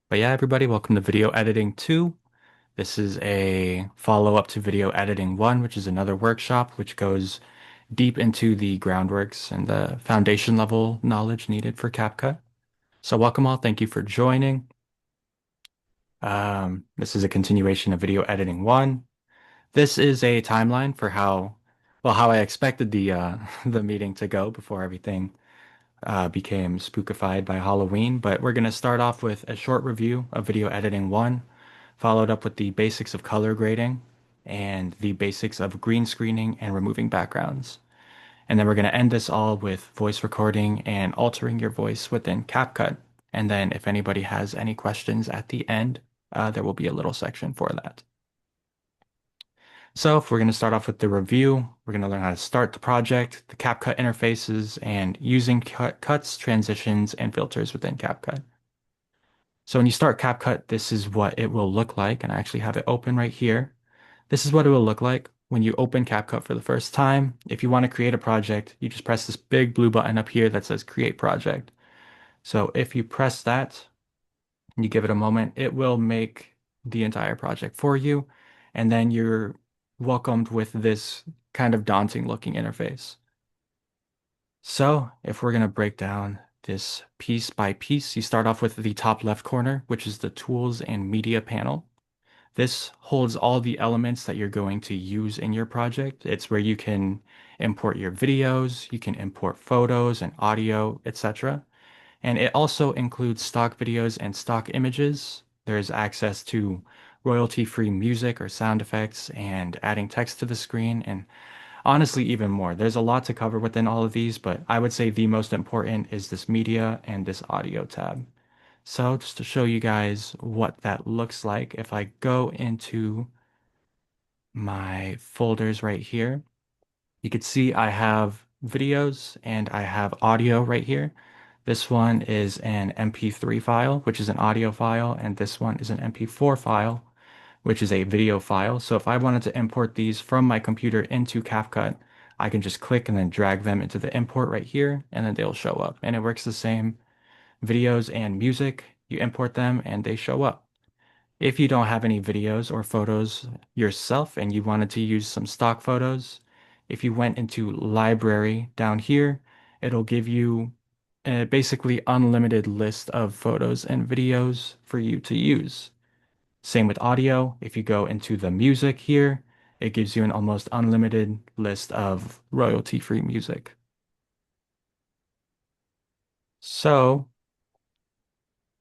But yeah, everybody, welcome to Video Editing 2. This is a follow-up to Video Editing 1, which is another workshop which goes deep into the groundworks and the foundation level knowledge needed for CapCut. So welcome all, thank you for joining. This is a continuation of Video Editing 1. This is a timeline for how I expected the the meeting to go before everything became spookified by Halloween, but we're going to start off with a short review of Video Editing 1, followed up with the basics of color grading and the basics of green screening and removing backgrounds. And then we're going to end this all with voice recording and altering your voice within CapCut. And then if anybody has any questions at the end, there will be a little section for that. So if we're going to start off with the review, we're going to learn how to start the project, the CapCut interfaces, and using cuts, transitions, and filters within CapCut. So when you start CapCut, this is what it will look like. And I actually have it open right here. This is what it will look like when you open CapCut for the first time. If you want to create a project, you just press this big blue button up here that says Create Project. So if you press that and you give it a moment, it will make the entire project for you. And then you're welcomed with this kind of daunting looking interface. So if we're going to break down this piece by piece, you start off with the top left corner, which is the Tools and Media panel. This holds all the elements that you're going to use in your project. It's where you can import your videos, you can import photos and audio, etc. And it also includes stock videos and stock images. There's access to royalty-free music or sound effects and adding text to the screen and honestly even more. There's a lot to cover within all of these, but I would say the most important is this media and this audio tab. So just to show you guys what that looks like, if I go into my folders right here, you can see I have videos and I have audio right here. This one is an MP3 file, which is an audio file, and this one is an MP4 file, which is a video file. So if I wanted to import these from my computer into CapCut, I can just click and then drag them into the import right here, and then they'll show up. And it works the same. Videos and music, you import them and they show up. If you don't have any videos or photos yourself and you wanted to use some stock photos, if you went into library down here, it'll give you a basically unlimited list of photos and videos for you to use. Same with audio. If you go into the music here, it gives you an almost unlimited list of royalty-free music. So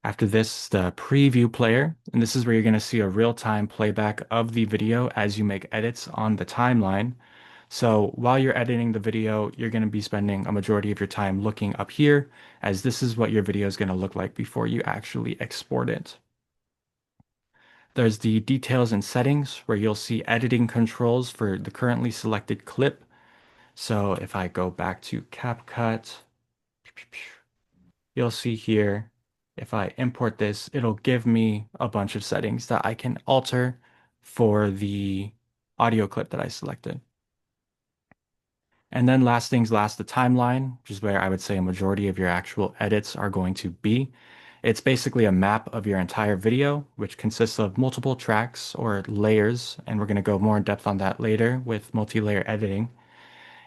after this, the preview player, and this is where you're going to see a real-time playback of the video as you make edits on the timeline. So while you're editing the video, you're going to be spending a majority of your time looking up here, as this is what your video is going to look like before you actually export it. There's the details and settings where you'll see editing controls for the currently selected clip. So if I go back to CapCut, you'll see here, if I import this, it'll give me a bunch of settings that I can alter for the audio clip that I selected. And then last things last, the timeline, which is where I would say a majority of your actual edits are going to be. It's basically a map of your entire video, which consists of multiple tracks or layers, and we're going to go more in depth on that later with multi-layer editing.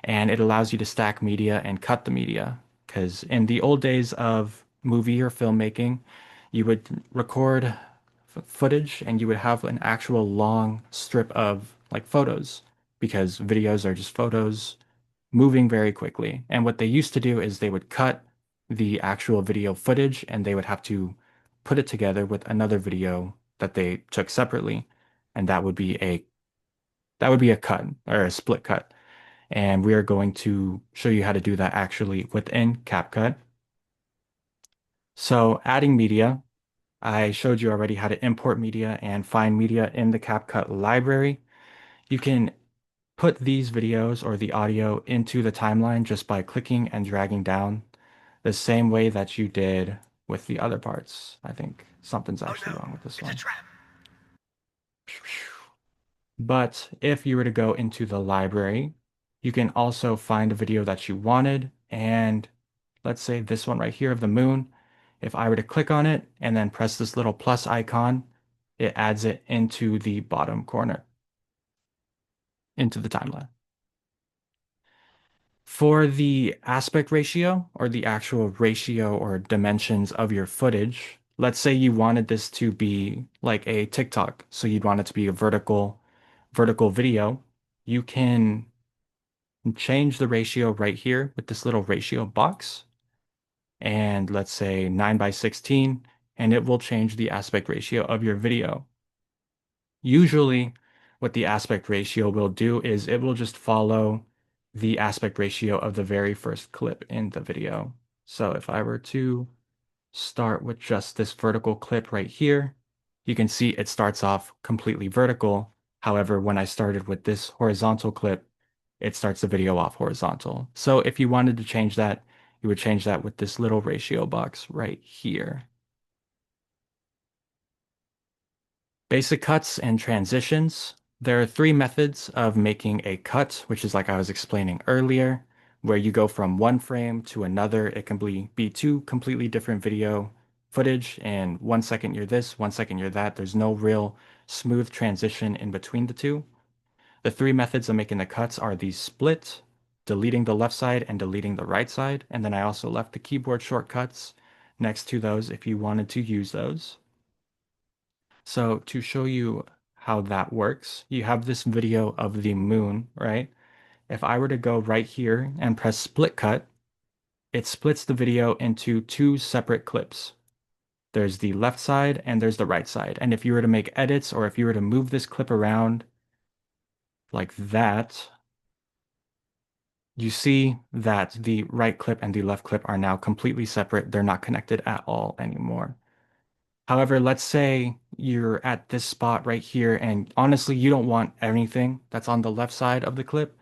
And it allows you to stack media and cut the media. Because in the old days of movie or filmmaking, you would record footage and you would have an actual long strip of like photos because videos are just photos moving very quickly. And what they used to do is they would cut the actual video footage and they would have to put it together with another video that they took separately. And that would be a cut or a split cut. And we are going to show you how to do that actually within CapCut. So adding media, I showed you already how to import media and find media in the CapCut library. You can put these videos or the audio into the timeline just by clicking and dragging down the same way that you did with the other parts. I think something's Oh actually no, wrong with this it's a one. trap. But if you were to go into the library, you can also find a video that you wanted. And let's say this one right here of the moon. If I were to click on it and then press this little plus icon, it adds it into the bottom corner, into the timeline. For the aspect ratio or the actual ratio or dimensions of your footage, let's say you wanted this to be like a TikTok, so you'd want it to be a vertical video, you can change the ratio right here with this little ratio box and let's say 9 by 16 and it will change the aspect ratio of your video. Usually, what the aspect ratio will do is it will just follow the aspect ratio of the very first clip in the video. So if I were to start with just this vertical clip right here, you can see it starts off completely vertical. However, when I started with this horizontal clip, it starts the video off horizontal. So if you wanted to change that, you would change that with this little ratio box right here. Basic cuts and transitions. There are three methods of making a cut, which is like I was explaining earlier, where you go from one frame to another. It can be two completely different video footage, and 1 second you're this, 1 second you're that. There's no real smooth transition in between the two. The three methods of making the cuts are the split, deleting the left side and deleting the right side. And then I also left the keyboard shortcuts next to those if you wanted to use those. So to show you how that works, you have this video of the moon, right? If I were to go right here and press split cut, it splits the video into two separate clips. There's the left side and there's the right side. And if you were to make edits or if you were to move this clip around like that, you see that the right clip and the left clip are now completely separate. They're not connected at all anymore. However, let's say you're at this spot right here, and honestly, you don't want anything that's on the left side of the clip.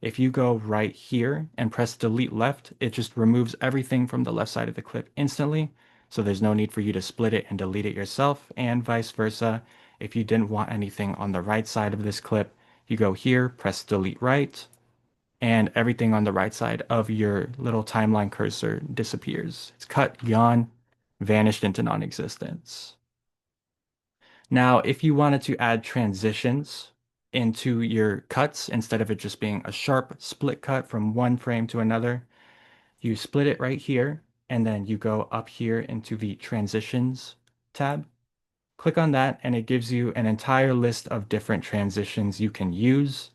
If you go right here and press delete left, it just removes everything from the left side of the clip instantly. So there's no need for you to split it and delete it yourself, and vice versa. If you didn't want anything on the right side of this clip, you go here, press delete right, and everything on the right side of your little timeline cursor disappears. It's cut, gone, vanished into non-existence. Now, if you wanted to add transitions into your cuts instead of it just being a sharp split cut from one frame to another, you split it right here and then you go up here into the transitions tab. Click on that and it gives you an entire list of different transitions you can use.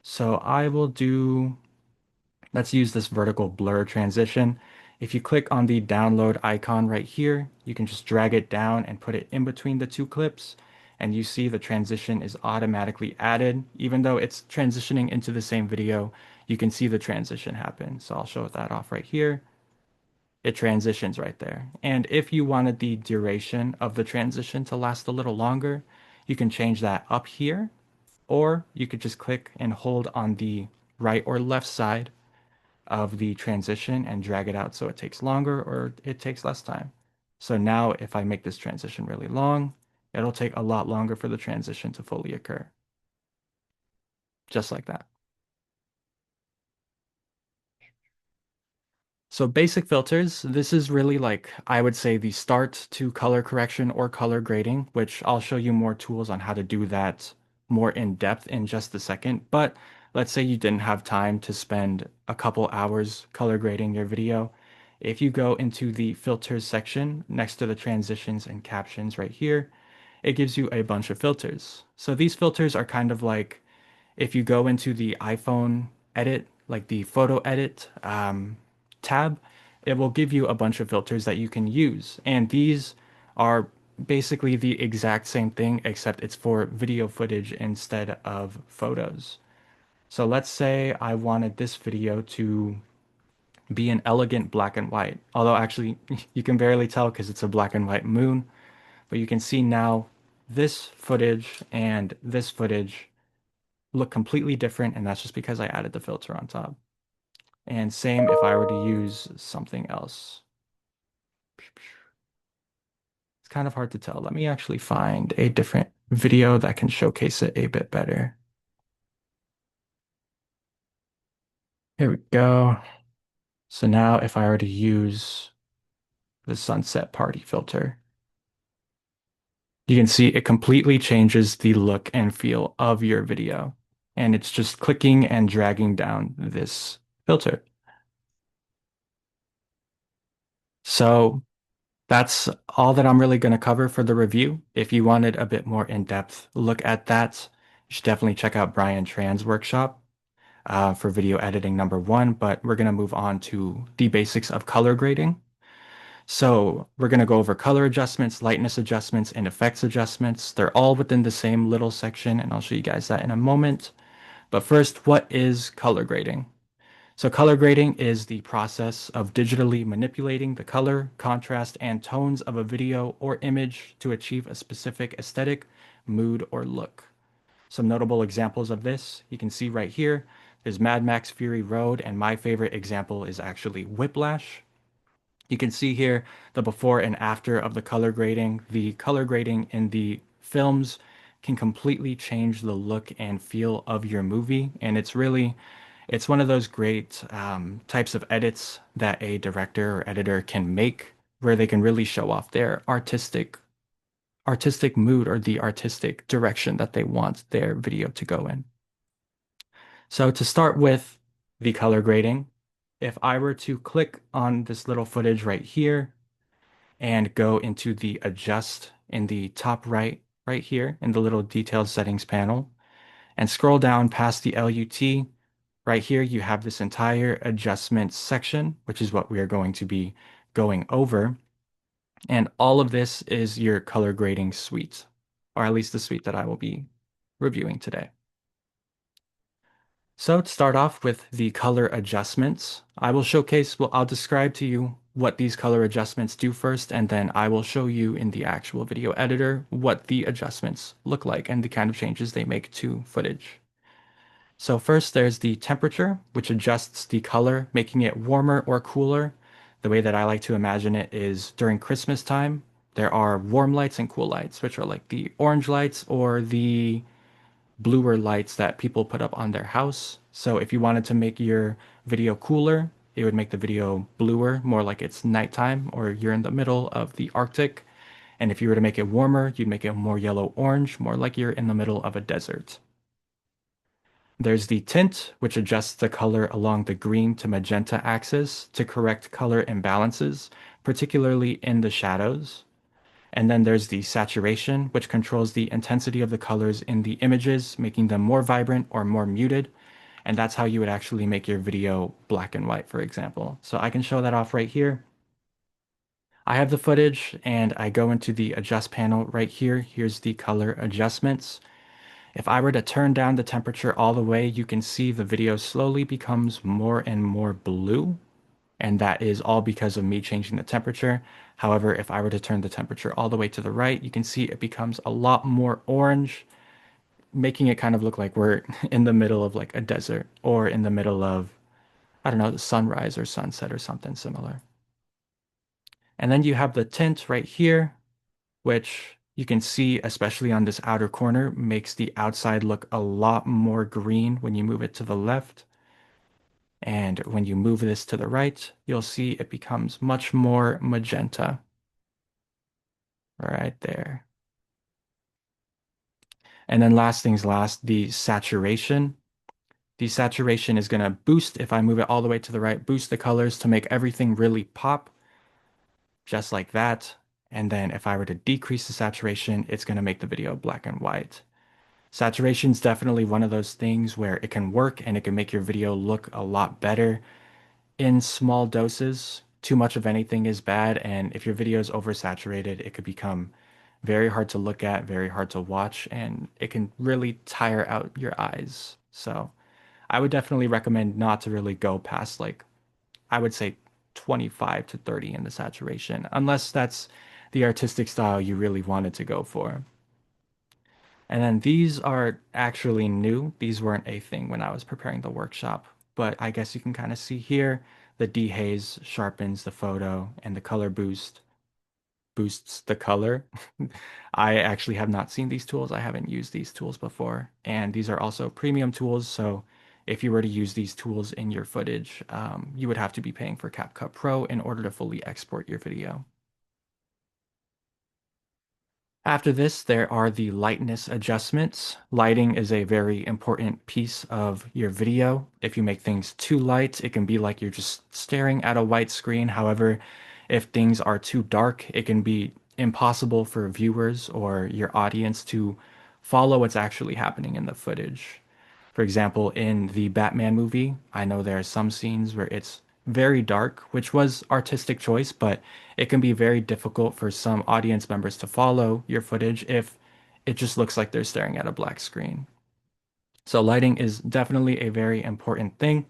So I will do let's use this vertical blur transition. If you click on the download icon right here, you can just drag it down and put it in between the two clips. And you see the transition is automatically added. Even though it's transitioning into the same video, you can see the transition happen. So I'll show that off right here. It transitions right there. And if you wanted the duration of the transition to last a little longer, you can change that up here, or you could just click and hold on the right or left side of the transition and drag it out so it takes longer or it takes less time. So now if I make this transition really long, it'll take a lot longer for the transition to fully occur. Just like that. So basic filters, this is really like, I would say the start to color correction or color grading, which I'll show you more tools on how to do that more in depth in just a second. But let's say you didn't have time to spend a couple hours color grading your video. If you go into the filters section next to the transitions and captions right here, it gives you a bunch of filters. So these filters are kind of like if you go into the iPhone edit, like the photo edit tab, it will give you a bunch of filters that you can use. And these are basically the exact same thing, except it's for video footage instead of photos. So let's say I wanted this video to be an elegant black and white. Although actually you can barely tell because it's a black and white moon, but you can see now this footage and this footage look completely different, and that's just because I added the filter on top. And same if I were to use something else. It's kind of hard to tell. Let me actually find a different video that can showcase it a bit better. Here we go. So now if I were to use the sunset party filter. You can see it completely changes the look and feel of your video. And it's just clicking and dragging down this filter. So that's all that I'm really going to cover for the review. If you wanted a bit more in-depth look at that, you should definitely check out Brian Tran's workshop for video editing #1. But we're going to move on to the basics of color grading. So we're going to go over color adjustments, lightness adjustments, and effects adjustments. They're all within the same little section, and I'll show you guys that in a moment. But first, what is color grading? So color grading is the process of digitally manipulating the color, contrast, and tones of a video or image to achieve a specific aesthetic, mood, or look. Some notable examples of this you can see right here. There's Mad Max Fury Road, and my favorite example is actually Whiplash. You can see here the before and after of the color grading. The color grading in the films can completely change the look and feel of your movie, and it's one of those great types of edits that a director or editor can make where they can really show off their artistic mood or the artistic direction that they want their video to go in. So to start with the color grading, if I were to click on this little footage right here and go into the adjust in the top right here in the little detailed settings panel and scroll down past the LUT, right here you have this entire adjustment section, which is what we are going to be going over. And all of this is your color grading suite, or at least the suite that I will be reviewing today. So to start off with the color adjustments, I'll describe to you what these color adjustments do first, and then I will show you in the actual video editor what the adjustments look like and the kind of changes they make to footage. So first there's the temperature, which adjusts the color, making it warmer or cooler. The way that I like to imagine it is during Christmas time, there are warm lights and cool lights, which are like the orange lights or the bluer lights that people put up on their house. So if you wanted to make your video cooler, it would make the video bluer, more like it's nighttime or you're in the middle of the Arctic. And if you were to make it warmer, you'd make it more yellow orange, more like you're in the middle of a desert. There's the tint, which adjusts the color along the green to magenta axis to correct color imbalances, particularly in the shadows. And then there's the saturation, which controls the intensity of the colors in the images, making them more vibrant or more muted. And that's how you would actually make your video black and white, for example. So I can show that off right here. I have the footage and I go into the adjust panel right here. Here's the color adjustments. If I were to turn down the temperature all the way, you can see the video slowly becomes more and more blue. And that is all because of me changing the temperature. However, if I were to turn the temperature all the way to the right, you can see it becomes a lot more orange, making it kind of look like we're in the middle of like a desert or in the middle of, I don't know, the sunrise or sunset or something similar. And then you have the tint right here, which you can see, especially on this outer corner, makes the outside look a lot more green when you move it to the left. And when you move this to the right, you'll see it becomes much more magenta right there. And then last things last, the saturation. The saturation is going to boost, if I move it all the way to the right, boost the colors to make everything really pop, just like that. And then if I were to decrease the saturation, it's going to make the video black and white. Saturation is definitely one of those things where it can work and it can make your video look a lot better in small doses. Too much of anything is bad, and if your video is oversaturated, it could become very hard to look at, very hard to watch, and it can really tire out your eyes. So I would definitely recommend not to really go past like, I would say 25 to 30 in the saturation, unless that's the artistic style you really wanted to go for. And then these are actually new. These weren't a thing when I was preparing the workshop, but I guess you can kind of see here the dehaze sharpens the photo and the color boosts the color. I actually have not seen these tools. I haven't used these tools before. And these are also premium tools. So if you were to use these tools in your footage, you would have to be paying for CapCut Pro in order to fully export your video. After this, there are the lightness adjustments. Lighting is a very important piece of your video. If you make things too light, it can be like you're just staring at a white screen. However, if things are too dark, it can be impossible for viewers or your audience to follow what's actually happening in the footage. For example, in the Batman movie, I know there are some scenes where it's very dark, which was artistic choice, but it can be very difficult for some audience members to follow your footage if it just looks like they're staring at a black screen. So lighting is definitely a very important thing.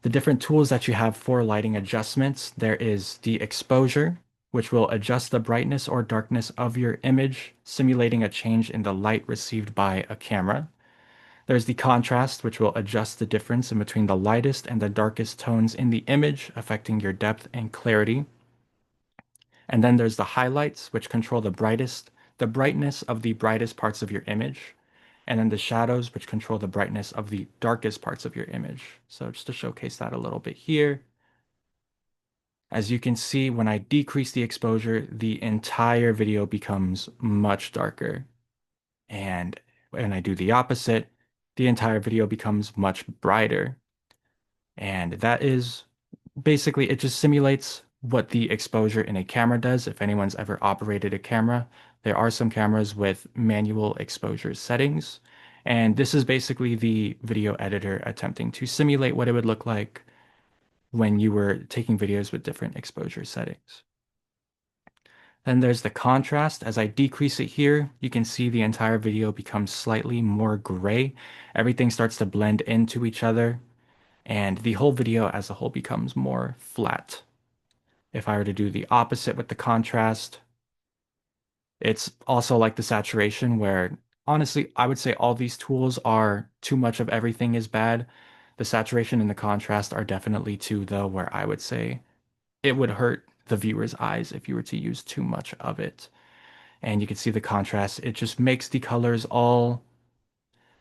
The different tools that you have for lighting adjustments, there is the exposure, which will adjust the brightness or darkness of your image, simulating a change in the light received by a camera. There's the contrast, which will adjust the difference in between the lightest and the darkest tones in the image, affecting your depth and clarity. And then there's the highlights, which control the brightness of the brightest parts of your image. And then the shadows, which control the brightness of the darkest parts of your image. So just to showcase that a little bit here, as you can see, when I decrease the exposure, the entire video becomes much darker. And when I do the opposite, the entire video becomes much brighter. And that is basically, it just simulates what the exposure in a camera does. If anyone's ever operated a camera, there are some cameras with manual exposure settings. And this is basically the video editor attempting to simulate what it would look like when you were taking videos with different exposure settings. Then there's the contrast. As I decrease it here, you can see the entire video becomes slightly more gray. Everything starts to blend into each other, and the whole video as a whole becomes more flat. If I were to do the opposite with the contrast, it's also like the saturation, where honestly, I would say all these tools are too much of everything is bad. The saturation and the contrast are definitely two, though, where I would say it would hurt the viewer's eyes if you were to use too much of it. And you can see the contrast. It just makes the colors all,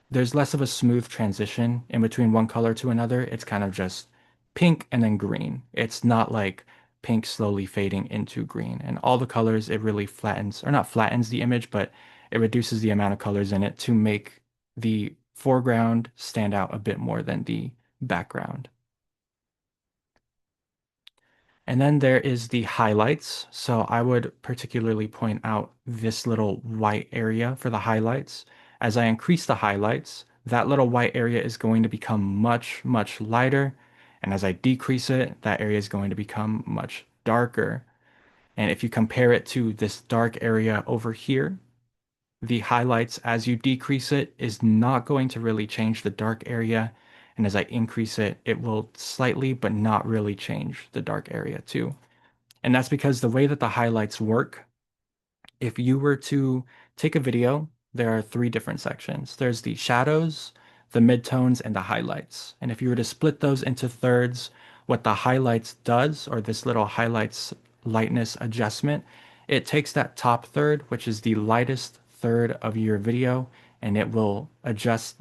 there's less of a smooth transition in between one color to another. It's kind of just pink and then green. It's not like pink slowly fading into green. And all the colors, it really flattens, or not flattens the image, but it reduces the amount of colors in it to make the foreground stand out a bit more than the background. And then there is the highlights. So I would particularly point out this little white area for the highlights. As I increase the highlights, that little white area is going to become much, much lighter. And as I decrease it, that area is going to become much darker. And if you compare it to this dark area over here, the highlights as you decrease it is not going to really change the dark area. And as I increase it, it will slightly, but not really change the dark area too. And that's because the way that the highlights work, if you were to take a video, there are three different sections. There's the shadows, the midtones, and the highlights. And if you were to split those into thirds, what the highlights does, or this little highlights lightness adjustment, it takes that top third, which is the lightest third of your video, and it will adjust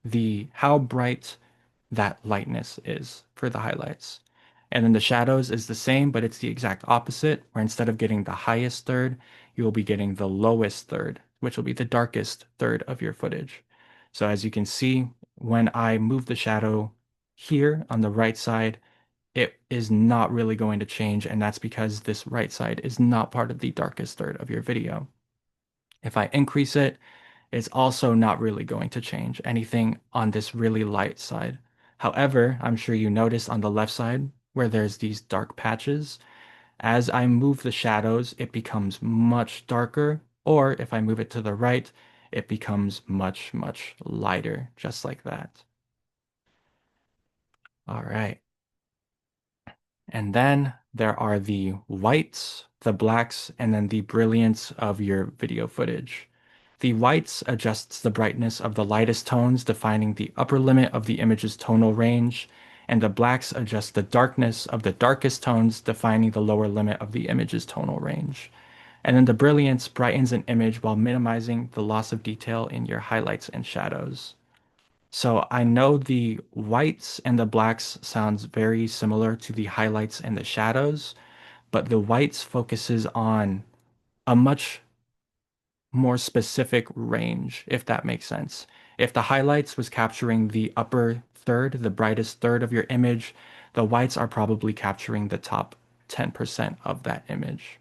the how bright that lightness is for the highlights. And then the shadows is the same, but it's the exact opposite, where instead of getting the highest third, you will be getting the lowest third, which will be the darkest third of your footage. So as you can see, when I move the shadow here on the right side, it is not really going to change, and that's because this right side is not part of the darkest third of your video. If I increase it, it's also not really going to change anything on this really light side. However, I'm sure you noticed on the left side where there's these dark patches, as I move the shadows, it becomes much darker, or if I move it to the right, it becomes much, much lighter, just like that. All right. And then there are the whites, the blacks, and then the brilliance of your video footage. The whites adjusts the brightness of the lightest tones, defining the upper limit of the image's tonal range, and the blacks adjust the darkness of the darkest tones, defining the lower limit of the image's tonal range. And then the brilliance brightens an image while minimizing the loss of detail in your highlights and shadows. So I know the whites and the blacks sounds very similar to the highlights and the shadows, but the whites focuses on a much more specific range, if that makes sense. If the highlights was capturing the upper third, the brightest third of your image, the whites are probably capturing the top 10% of that image.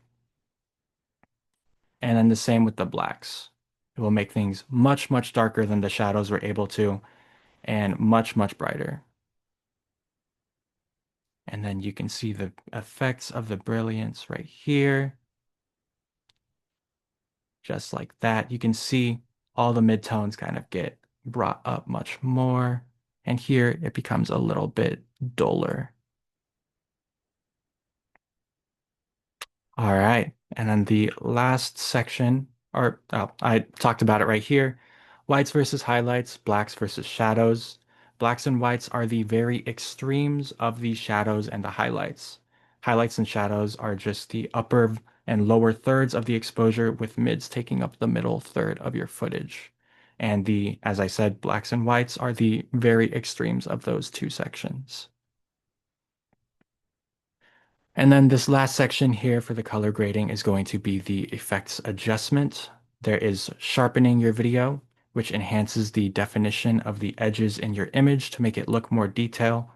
And then the same with the blacks. It will make things much, much darker than the shadows were able to, and much, much brighter. And then you can see the effects of the brilliance right here. Just like that. You can see all the midtones kind of get brought up much more. And here it becomes a little bit duller. All right. And then the last section, or I talked about it right here. Whites versus highlights, blacks versus shadows. Blacks and whites are the very extremes of the shadows and the highlights. Highlights and shadows are just the upper and lower thirds of the exposure, with mids taking up the middle third of your footage. And as I said, blacks and whites are the very extremes of those two sections. And then this last section here for the color grading is going to be the effects adjustment. There is sharpening your video, which enhances the definition of the edges in your image to make it look more detail.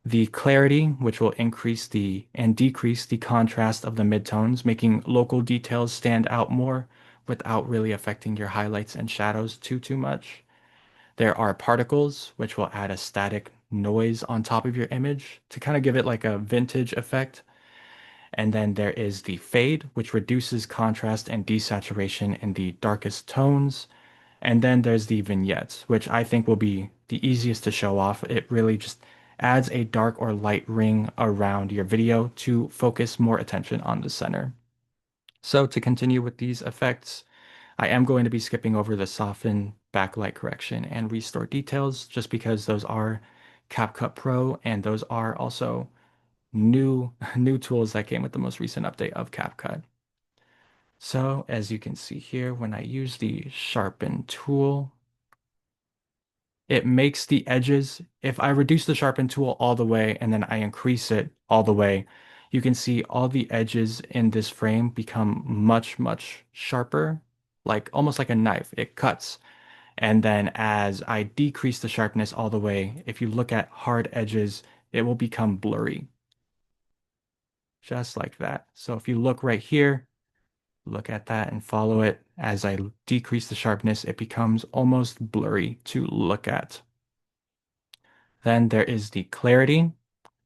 The clarity, which will increase the and decrease the contrast of the midtones, making local details stand out more without really affecting your highlights and shadows too much. There are particles, which will add a static noise on top of your image to kind of give it like a vintage effect. And then there is the fade, which reduces contrast and desaturation in the darkest tones. And then there's the vignettes, which I think will be the easiest to show off. It really just adds a dark or light ring around your video to focus more attention on the center. So to continue with these effects, I am going to be skipping over the soften, backlight correction, and restore details just because those are CapCut Pro and those are also new tools that came with the most recent update of CapCut. So as you can see here, when I use the sharpen tool, it makes the edges, if I reduce the sharpen tool all the way and then I increase it all the way, you can see all the edges in this frame become much, much sharper, like almost like a knife. It cuts. And then as I decrease the sharpness all the way, if you look at hard edges, it will become blurry, just like that. So if you look right here, look at that and follow it. As I decrease the sharpness, it becomes almost blurry to look at. Then there is the clarity,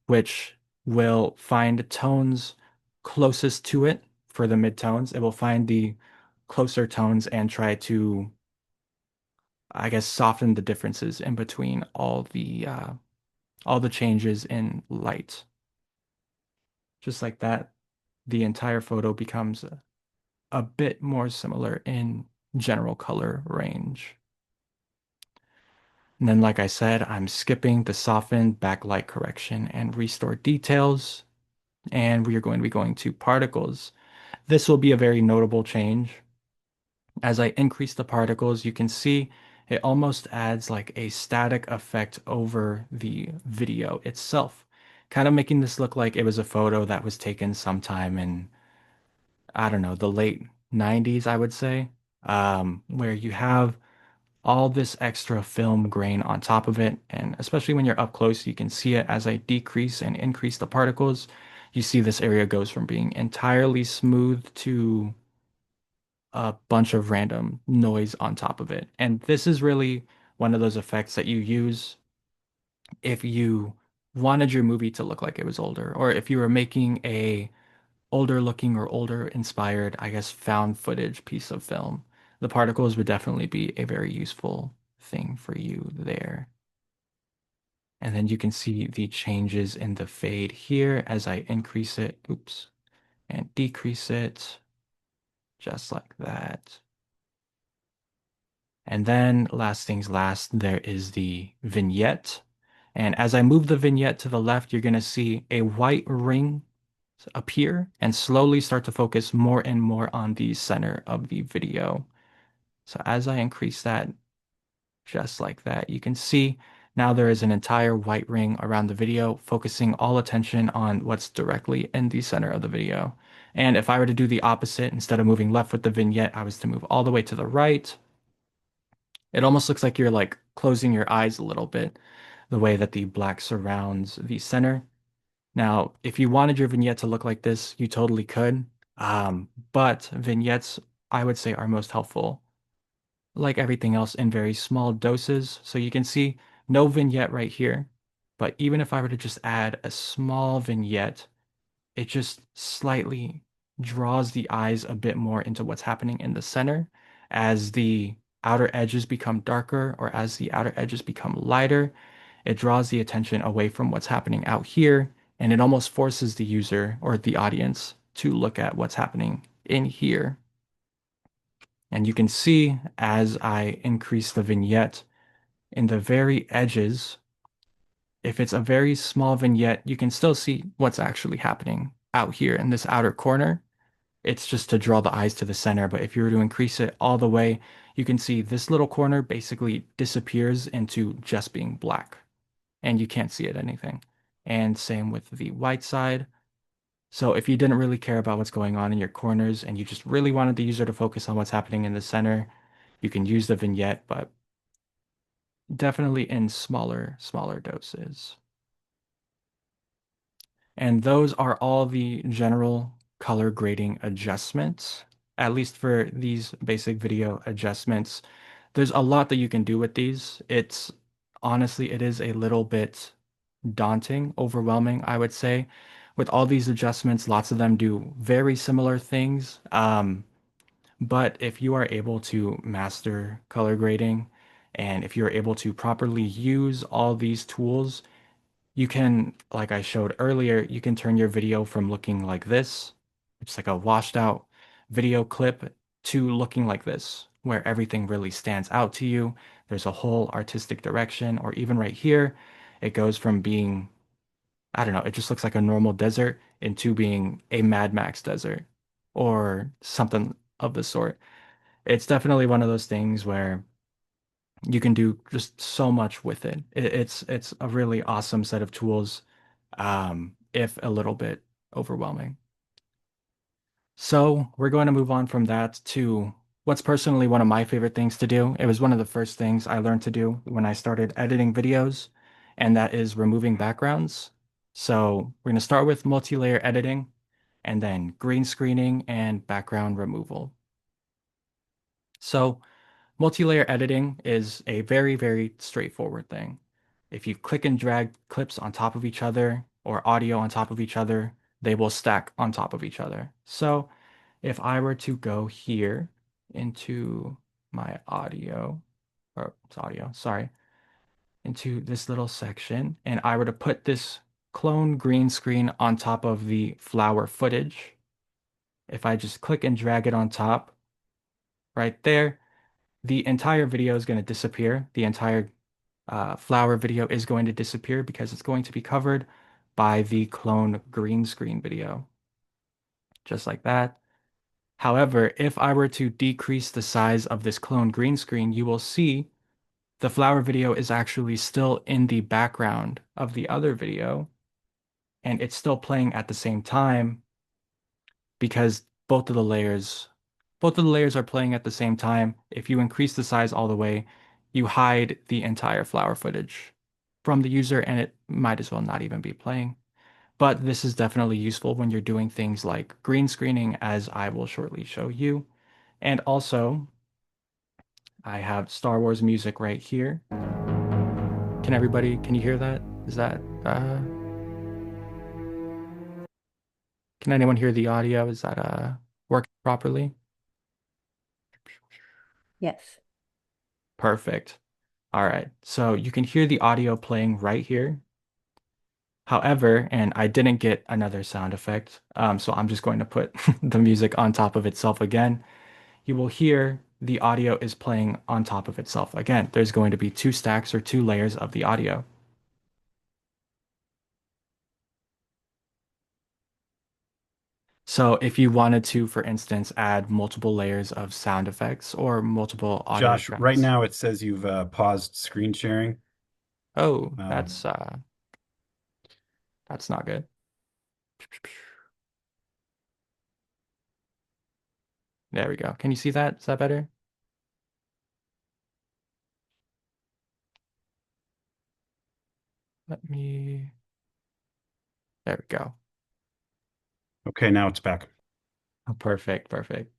which will find tones closest to it for the midtones. It will find the closer tones and try to, I guess, soften the differences in between all the changes in light. Just like that, the entire photo becomes a bit more similar in general color range. And then, like I said, I'm skipping the soften, backlight correction, and restore details. And we are going to be going to particles. This will be a very notable change. As I increase the particles, you can see it almost adds like a static effect over the video itself, kind of making this look like it was a photo that was taken sometime in, I don't know, the late 90s, I would say, where you have all this extra film grain on top of it. And especially when you're up close, you can see it as I decrease and increase the particles. You see this area goes from being entirely smooth to a bunch of random noise on top of it. And this is really one of those effects that you use if you wanted your movie to look like it was older, or if you were making a older looking or older inspired, I guess, found footage piece of film. The particles would definitely be a very useful thing for you there. And then you can see the changes in the fade here as I increase it, oops, and decrease it, just like that. And then last things last, there is the vignette. And as I move the vignette to the left, you're going to see a white ring appear and slowly start to focus more and more on the center of the video. So as I increase that, just like that, you can see now there is an entire white ring around the video, focusing all attention on what's directly in the center of the video. And if I were to do the opposite, instead of moving left with the vignette, I was to move all the way to the right. It almost looks like you're like closing your eyes a little bit, the way that the black surrounds the center. Now, if you wanted your vignette to look like this, you totally could. But vignettes, I would say, are most helpful, like everything else, in very small doses. So you can see no vignette right here. But even if I were to just add a small vignette, it just slightly draws the eyes a bit more into what's happening in the center as the outer edges become darker or as the outer edges become lighter. It draws the attention away from what's happening out here, and it almost forces the user or the audience to look at what's happening in here. And you can see as I increase the vignette in the very edges, if it's a very small vignette, you can still see what's actually happening out here in this outer corner. It's just to draw the eyes to the center, but if you were to increase it all the way, you can see this little corner basically disappears into just being black, and you can't see it anything. And same with the white side. So if you didn't really care about what's going on in your corners and you just really wanted the user to focus on what's happening in the center, you can use the vignette, but definitely in smaller doses. And those are all the general color grading adjustments, at least for these basic video adjustments. There's a lot that you can do with these. It's honestly, it is a little bit daunting, overwhelming, I would say. With all these adjustments, lots of them do very similar things. But if you are able to master color grading and if you're able to properly use all these tools, you can, like I showed earlier, you can turn your video from looking like this, it's like a washed out video clip, to looking like this, where everything really stands out to you. There's a whole artistic direction, or even right here, it goes from being, I don't know, it just looks like a normal desert into being a Mad Max desert or something of the sort. It's definitely one of those things where you can do just so much with it. It's a really awesome set of tools, if a little bit overwhelming. So we're going to move on from that to what's personally one of my favorite things to do. It was one of the first things I learned to do when I started editing videos, and that is removing backgrounds. So we're going to start with multi-layer editing and then green screening and background removal. So multi-layer editing is a very straightforward thing. If you click and drag clips on top of each other or audio on top of each other, they will stack on top of each other. So if I were to go here into my audio, or it's audio, sorry, into this little section, and I were to put this clone green screen on top of the flower footage, if I just click and drag it on top right there, the entire video is going to disappear. The entire flower video is going to disappear because it's going to be covered by the clone green screen video, just like that. However, if I were to decrease the size of this clone green screen, you will see the flower video is actually still in the background of the other video, and it's still playing at the same time because both of the layers are playing at the same time. If you increase the size all the way, you hide the entire flower footage from the user and it might as well not even be playing. But this is definitely useful when you're doing things like green screening, as I will shortly show you. And also, I have Star Wars music right here. Can you hear that? Is that, can anyone hear the audio? Is that, working properly? Yes. Perfect. All right. So you can hear the audio playing right here. However, and I didn't get another sound effect, so I'm just going to put the music on top of itself again. You will hear the audio is playing on top of itself. Again, there's going to be two stacks or two layers of the audio. So if you wanted to, for instance, add multiple layers of sound effects or multiple audio Josh, right tracks. now it says you've paused screen sharing. Oh, Um, that's not good. There we go. Can you see that? Is that better? Let me, there we go. Okay, now it's back. Oh, perfect, perfect.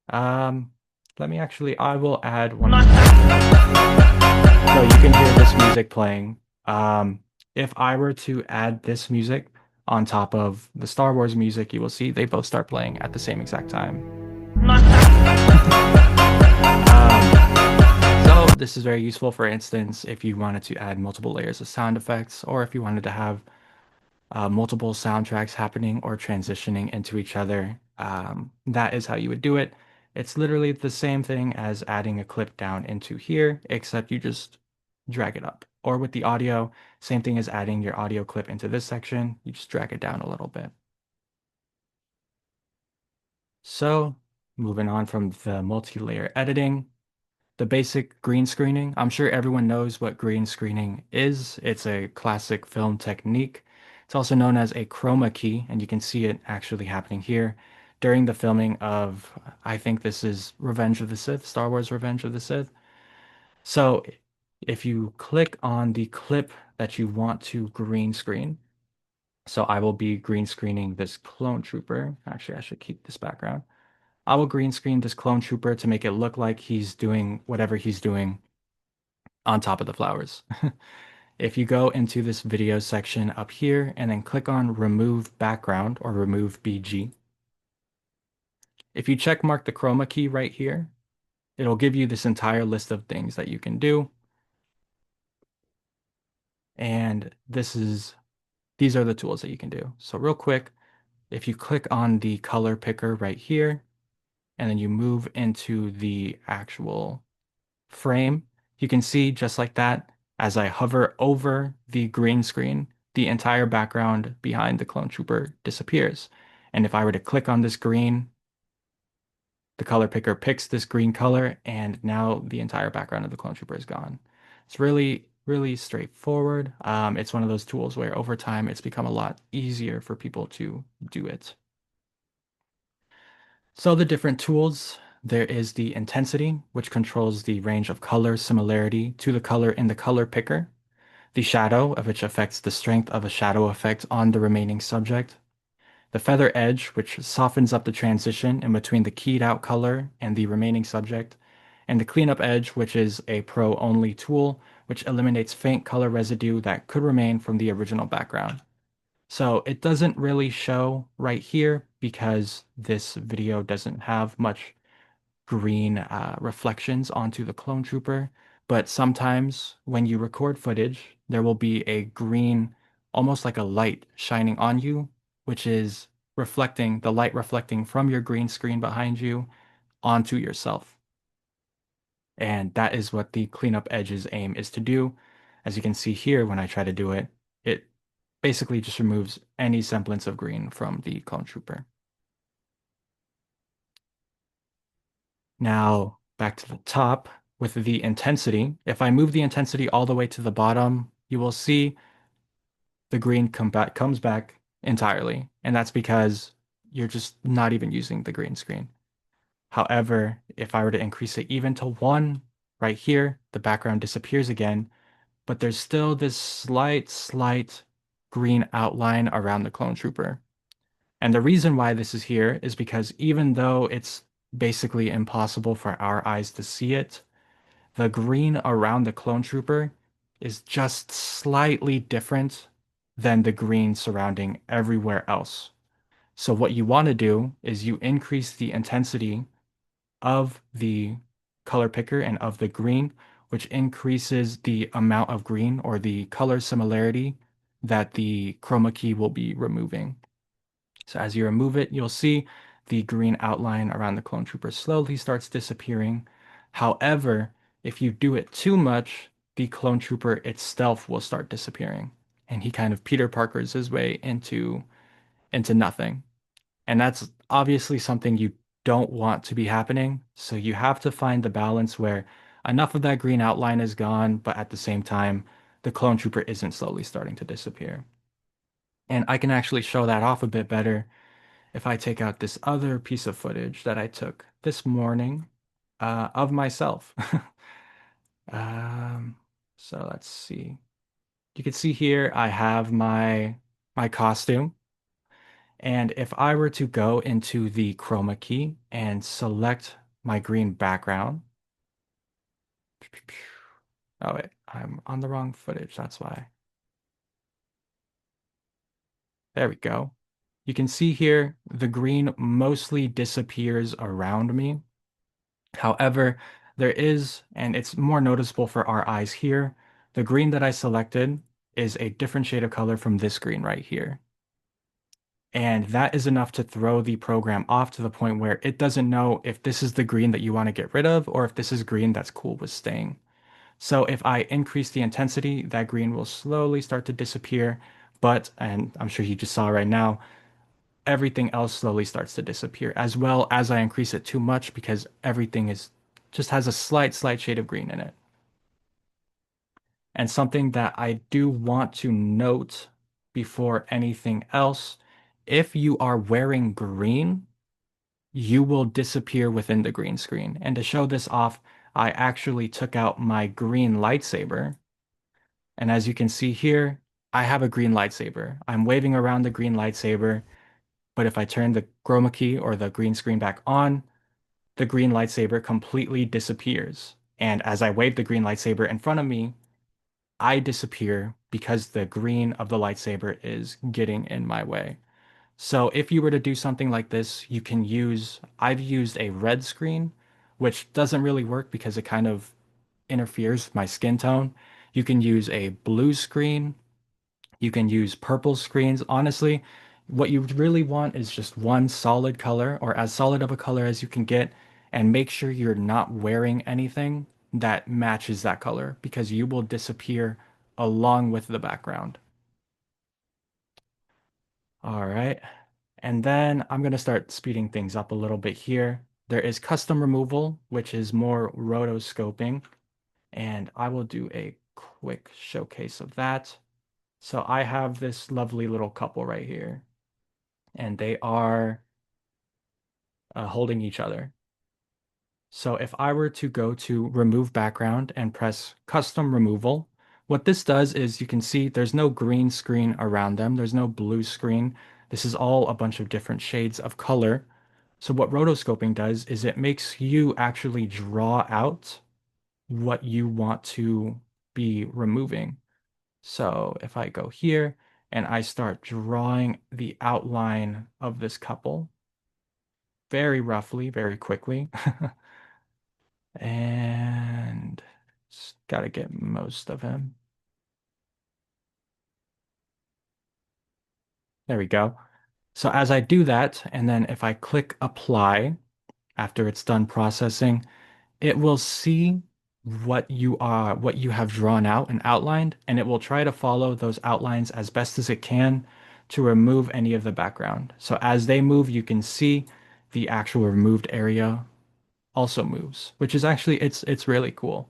Um, Let me actually, I will add one more thing. So you can hear this music playing. If I were to add this music on top of the Star Wars music, you will see they both start playing at the same exact time. So this is very useful, for instance, if you wanted to add multiple layers of sound effects, or if you wanted to have multiple soundtracks happening or transitioning into each other. That is how you would do it. It's literally the same thing as adding a clip down into here, except you just drag it up. Or with the audio, same thing as adding your audio clip into this section, you just drag it down a little bit. So moving on from the multi-layer editing, the basic green screening. I'm sure everyone knows what green screening is. It's a classic film technique. It's also known as a chroma key, and you can see it actually happening here during the filming of, I think this is Revenge of the Sith, Star Wars Revenge of the Sith. So if you click on the clip that you want to green screen, so I will be green screening this clone trooper. Actually, I should keep this background. I will green screen this clone trooper to make it look like he's doing whatever he's doing on top of the flowers. If you go into this video section up here and then click on remove background or remove BG, if you check mark the chroma key right here, it'll give you this entire list of things that you can do. And these are the tools that you can do. So real quick, if you click on the color picker right here, and then you move into the actual frame, you can see just like that, as I hover over the green screen, the entire background behind the clone trooper disappears. And if I were to click on this green, the color picker picks this green color, and now the entire background of the clone trooper is gone. It's really, really straightforward. It's one of those tools where over time it's become a lot easier for people to do it. So the different tools, there is the intensity, which controls the range of color similarity to the color in the color picker. The shadow, of which affects the strength of a shadow effect on the remaining subject. The feather edge, which softens up the transition in between the keyed out color and the remaining subject. And the cleanup edge, which is a pro-only tool, which eliminates faint color residue that could remain from the original background. So it doesn't really show right here because this video doesn't have much green reflections onto the clone trooper. But sometimes when you record footage, there will be a green, almost like a light shining on you, which is reflecting the light reflecting from your green screen behind you onto yourself. And that is what the cleanup edges aim is to do. As you can see here, when I try to do it, it basically just removes any semblance of green from the clone trooper. Now back to the top with the intensity. If I move the intensity all the way to the bottom, you will see the green comes back entirely. And that's because you're just not even using the green screen. However, if I were to increase it even to 1 right here, the background disappears again, but there's still this slight green outline around the clone trooper. And the reason why this is here is because even though it's basically impossible for our eyes to see it, the green around the clone trooper is just slightly different than the green surrounding everywhere else. So what you want to do is you increase the intensity of the color picker and of the green, which increases the amount of green or the color similarity that the chroma key will be removing. So as you remove it, you'll see the green outline around the clone trooper slowly starts disappearing. However, if you do it too much, the clone trooper itself will start disappearing. And he kind of Peter Parkers his way into nothing. And that's obviously something you don't want to be happening. So you have to find the balance where enough of that green outline is gone, but at the same time, the clone trooper isn't slowly starting to disappear. And I can actually show that off a bit better if I take out this other piece of footage that I took this morning of myself. Um, so let's see. You can see here I have my costume. And if I were to go into the chroma key and select my green background, oh wait, I'm on the wrong footage, that's why. There we go. You can see here the green mostly disappears around me. However, there is, and it's more noticeable for our eyes here, the green that I selected is a different shade of color from this green right here. And that is enough to throw the program off to the point where it doesn't know if this is the green that you want to get rid of or if this is green that's cool with staying. So if I increase the intensity, that green will slowly start to disappear. But, and I'm sure you just saw right now, everything else slowly starts to disappear as well as I increase it too much because everything is just has a slight shade of green in it. And something that I do want to note before anything else, if you are wearing green, you will disappear within the green screen. And to show this off, I actually took out my green lightsaber. And as you can see here, I have a green lightsaber. I'm waving around the green lightsaber, but if I turn the chroma key or the green screen back on, the green lightsaber completely disappears. And as I wave the green lightsaber in front of me, I disappear because the green of the lightsaber is getting in my way. So if you were to do something like this, you can I've used a red screen, which doesn't really work because it kind of interferes with my skin tone. You can use a blue screen. You can use purple screens. Honestly, what you really want is just one solid color or as solid of a color as you can get, and make sure you're not wearing anything that matches that color because you will disappear along with the background. All right. And then I'm going to start speeding things up a little bit here. There is custom removal, which is more rotoscoping, and I will do a quick showcase of that. So I have this lovely little couple right here, and they are holding each other. So if I were to go to remove background and press custom removal, what this does is you can see there's no green screen around them. There's no blue screen. This is all a bunch of different shades of color. So what rotoscoping does is it makes you actually draw out what you want to be removing. So if I go here and I start drawing the outline of this couple very roughly, very quickly, and just got to get most of him. There we go. So as I do that, and then if I click apply after it's done processing, it will see what you have drawn out and outlined, and it will try to follow those outlines as best as it can to remove any of the background. So as they move, you can see the actual removed area also moves, which is actually it's really cool.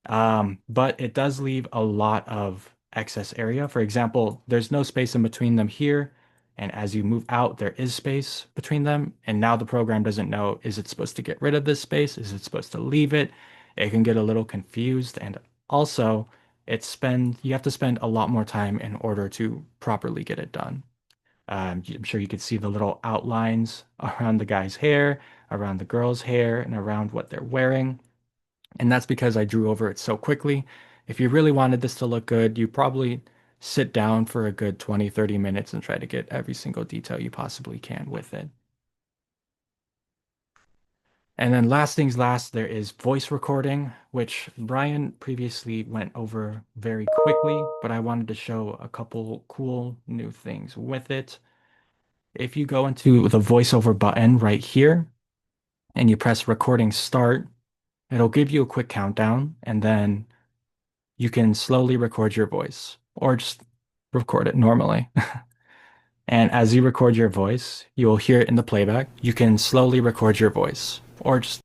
But it does leave a lot of excess area. For example, there's no space in between them here. And as you move out, there is space between them. And now the program doesn't know, is it supposed to get rid of this space? Is it supposed to leave it? It can get a little confused. And also, you have to spend a lot more time in order to properly get it done. I'm sure you could see the little outlines around the guy's hair, around the girl's hair, and around what they're wearing. And that's because I drew over it so quickly. If you really wanted this to look good, you probably sit down for a good 20, 30 minutes and try to get every single detail you possibly can with it. And then last things last, there is voice recording, which Brian previously went over very quickly, but I wanted to show a couple cool new things with it. If you go into the voiceover button right here and you press recording start, it'll give you a quick countdown and then you can slowly record your voice or just record it normally. And as you record your voice, you will hear it in the playback. You can slowly record your voice or just.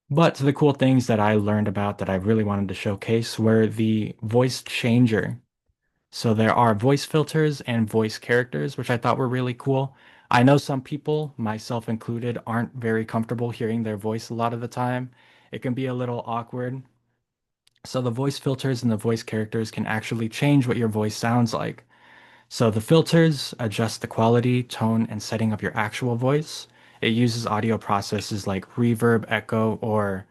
But the cool things that I learned about that I really wanted to showcase were the voice changer. So there are voice filters and voice characters, which I thought were really cool. I know some people, myself included, aren't very comfortable hearing their voice a lot of the time. It can be a little awkward. So the voice filters and the voice characters can actually change what your voice sounds like. So the filters adjust the quality, tone, and setting of your actual voice. It uses audio processes like reverb, echo, or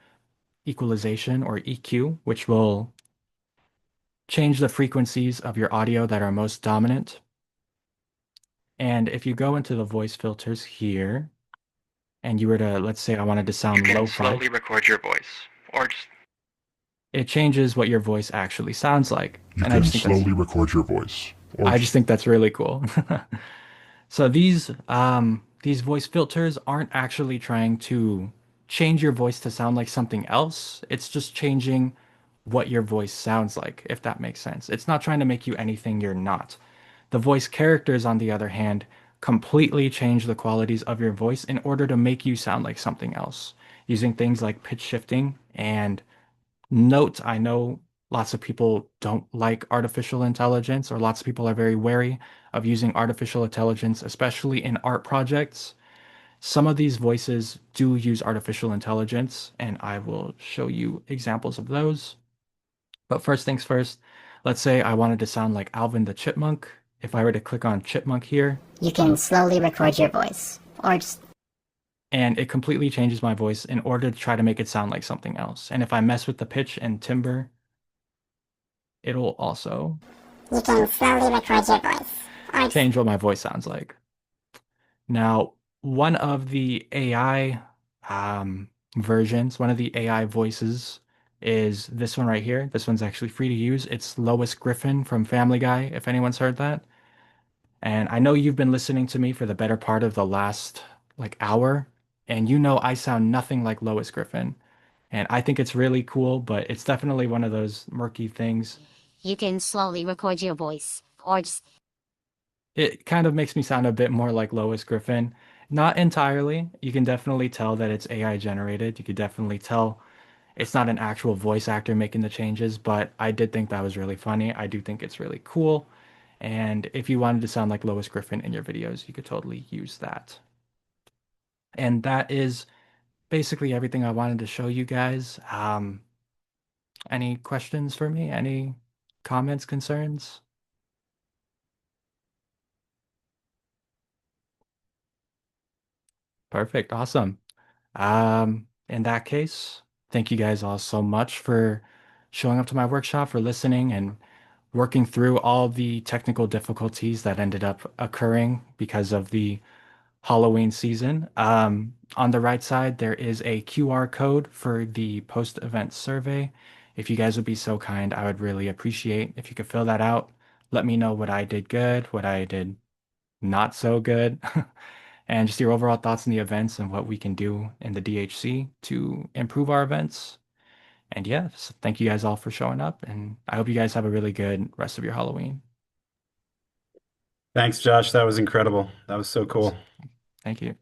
equalization or EQ, which will change the frequencies of your audio that are most dominant. And if you go into the voice filters here, and you were to, let's say I wanted to You sound can lo-fi, slowly record your voice, or just it changes what your voice actually sounds like. You And I can just think that's slowly record your voice. Or I just think that's really cool. So these voice filters aren't actually trying to change your voice to sound like something else. It's just changing what your voice sounds like, if that makes sense. It's not trying to make you anything you're not. The voice characters, on the other hand, completely change the qualities of your voice in order to make you sound like something else, using things like pitch shifting and note. I know lots of people don't like artificial intelligence, or lots of people are very wary of using artificial intelligence, especially in art projects. Some of these voices do use artificial intelligence, and I will show you examples of those. But first things first, let's say I wanted to sound like Alvin the Chipmunk. If I were to click on Chipmunk here, You can slowly record your voice, or just and it completely changes my voice in order to try to make it sound like something else. And if I mess with the pitch and timbre, it'll also you can slowly record your voice, or just change what my voice sounds like. Now, one of the AI versions, one of the AI voices is this one right here. This one's actually free to use. It's Lois Griffin from Family Guy, if anyone's heard that. And I know you've been listening to me for the better part of the last like hour, and you know I sound nothing like Lois Griffin. And I think it's really cool, but it's definitely one of those murky things. You can slowly record your voice, or just It kind of makes me sound a bit more like Lois Griffin. Not entirely. You can definitely tell that it's AI generated. You could definitely tell it's not an actual voice actor making the changes, but I did think that was really funny. I do think it's really cool. And if you wanted to sound like Lois Griffin in your videos, you could totally use that. And that is basically everything I wanted to show you guys. Any questions for me? Any comments, concerns? Perfect. Awesome. In that case, thank you guys all so much for showing up to my workshop, for listening and working through all the technical difficulties that ended up occurring because of the Halloween season. On the right side, there is a QR code for the post-event survey. If you guys would be so kind, I would really appreciate if you could fill that out. Let me know what I did good, what I did not so good, and just your overall thoughts on the events and what we can do in the DHC to improve our events. And yeah, so thank you guys all for showing up, and I hope you guys have a really good rest of your Halloween. Thanks, Josh. That was incredible. That was so cool. Thank you.